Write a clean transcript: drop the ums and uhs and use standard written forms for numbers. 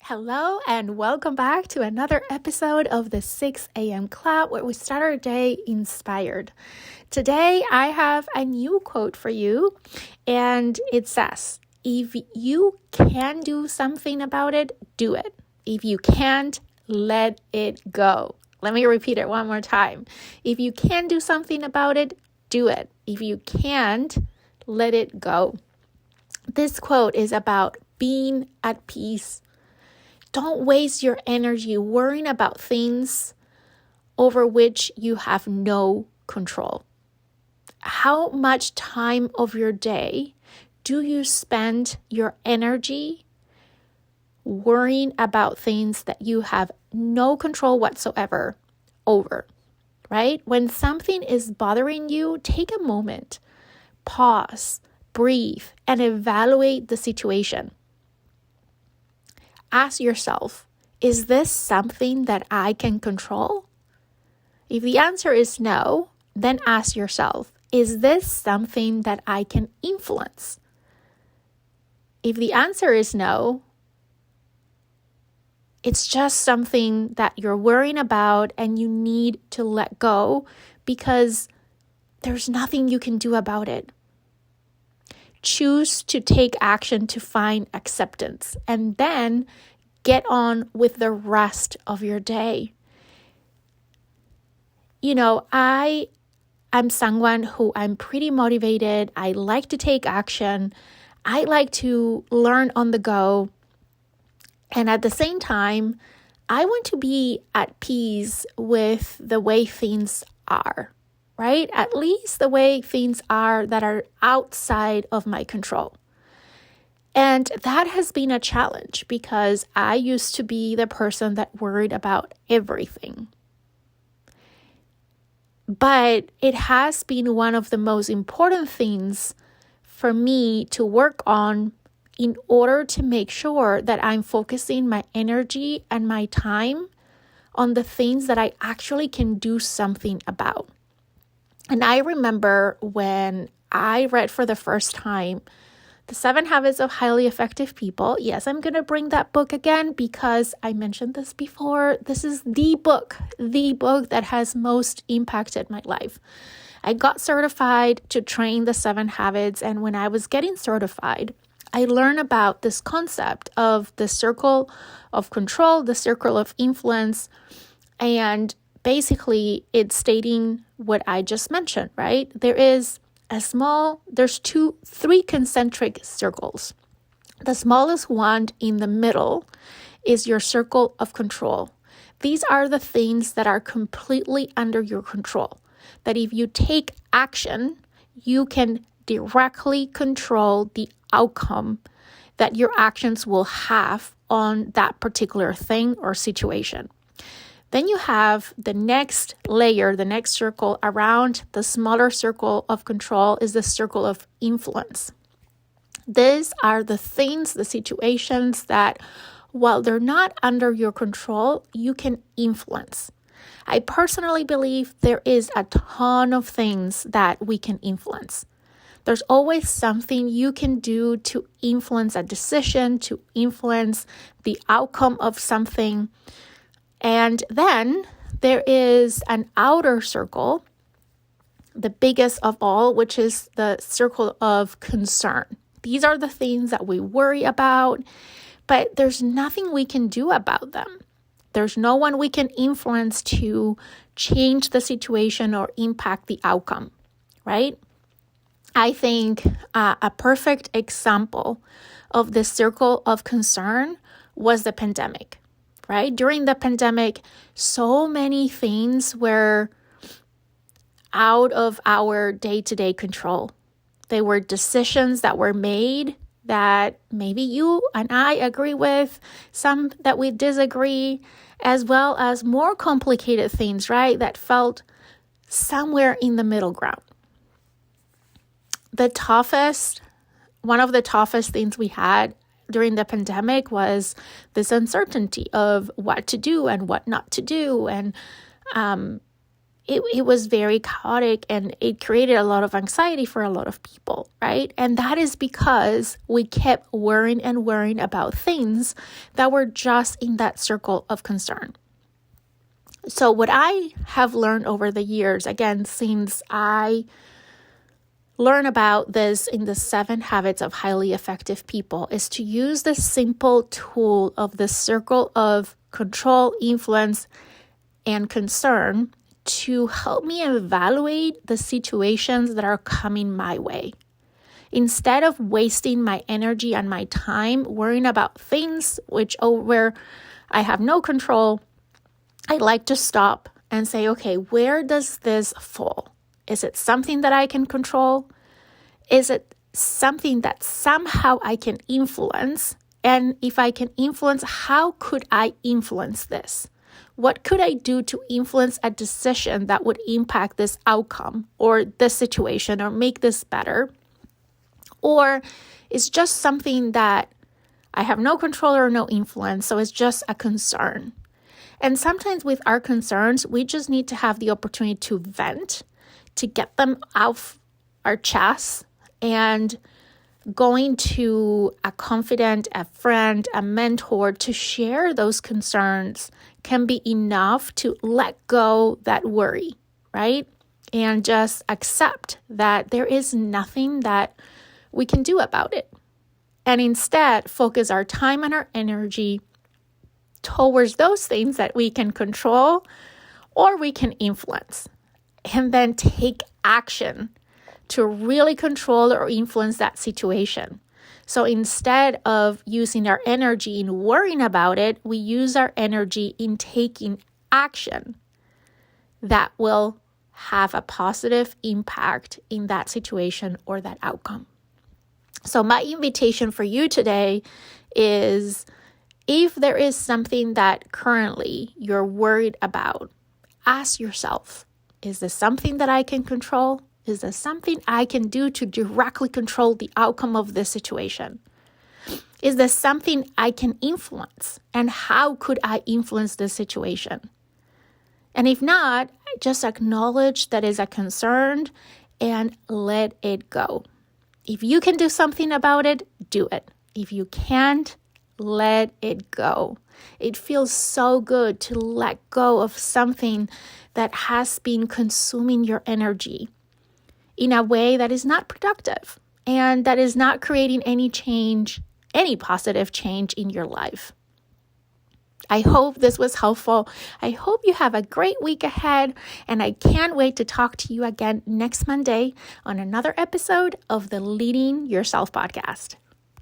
Hello and welcome back to another episode of the 6 a.m. Club where we start our day inspired. Today I have a new quote for you and it says, if you can do something about it, do it. If you can't, let it go. Let me repeat it one more time. If you can do something about it, do it. If you can't, let it go. This quote is about being at peace. Don't waste your energy worrying about things over which you have no control. How much time of your day do you spend your energy worrying about things that you have no control whatsoever over, right? When something is bothering you, take a moment, pause, breathe, and evaluate the situation. Ask yourself, is this something that I can control? If the answer is no, then ask yourself, is this something that I can influence? If the answer is no, it's just something that you're worrying about and you need to let go because there's nothing you can do about it. Choose to take action to find acceptance and then get on with the rest of your day. I'm someone who I'm pretty motivated. I like to take action. I like to learn on the go. And at the same time, I want to be at peace with the way things are. Right? At least the way things are that are outside of my control. And that has been a challenge because I used to be the person that worried about everything. But it has been one of the most important things for me to work on in order to make sure that I'm focusing my energy and my time on the things that I actually can do something about. And I remember when I read for the first time The 7 Habits of Highly Effective People. Yes, I'm going to bring that book again because I mentioned this before. This is the book that has most impacted my life. I got certified to train the 7 habits, and when I was getting certified, I learned about this concept of the circle of control, the circle of influence, and basically, it's stating what I just mentioned, right? There's 3 concentric circles. The smallest one in the middle is your circle of control. These are the things that are completely under your control. That if you take action, you can directly control the outcome that your actions will have on that particular thing or situation. Then you have the next layer, the next circle around the smaller circle of control is the circle of influence. These are the things, the situations that, while they're not under your control, you can influence. I personally believe there is a ton of things that we can influence. There's always something you can do to influence a decision, to influence the outcome of something. And then there is an outer circle, the biggest of all, which is the circle of concern. These are the things that we worry about, but there's nothing we can do about them. There's no one we can influence to change the situation or impact the outcome, right? I think a perfect example of the circle of concern was the pandemic. Right? During the pandemic, so many things were out of our day-to-day control. They were decisions that were made that maybe you and I agree with, some that we disagree, as well as more complicated things, right? That felt somewhere in the middle ground. One of the toughest things we had during the pandemic was this uncertainty of what to do and what not to do. And it was very chaotic, and it created a lot of anxiety for a lot of people, right? And that is because we kept worrying about things that were just in that circle of concern. So what I have learned over the years, again, since I learned about this in the 7 Habits of Highly Effective People, is to use the simple tool of the circle of control, influence, and concern to help me evaluate the situations that are coming my way. Instead of wasting my energy and my time worrying about things where I have no control, I like to stop and say, okay, where does this fall? Is it something that I can control? Is it something that somehow I can influence? And if I can influence, how could I influence this? What could I do to influence a decision that would impact this outcome or this situation or make this better? Or it's just something that I have no control or no influence, so it's just a concern. And sometimes with our concerns, we just need to have the opportunity to vent, to get them off our chest, and going to a confidant, a friend, a mentor to share those concerns can be enough to let go that worry, right? And just accept that there is nothing that we can do about it. And instead, focus our time and our energy towards those things that we can control or we can influence. And then take action to really control or influence that situation. So instead of using our energy in worrying about it, we use our energy in taking action that will have a positive impact in that situation or that outcome. So my invitation for you today is, if there is something that currently you're worried about, ask yourself, is this something that I can control? Is there something I can do to directly control the outcome of this situation? Is there something I can influence? And how could I influence this situation? And if not, just acknowledge that is a concern and let it go. If you can do something about it, do it. If you can't, let it go. It feels so good to let go of something that has been consuming your energy in a way that is not productive and that is not creating any change, any positive change in your life. I hope this was helpful. I hope you have a great week ahead, and I can't wait to talk to you again next Monday on another episode of the Leading Yourself podcast.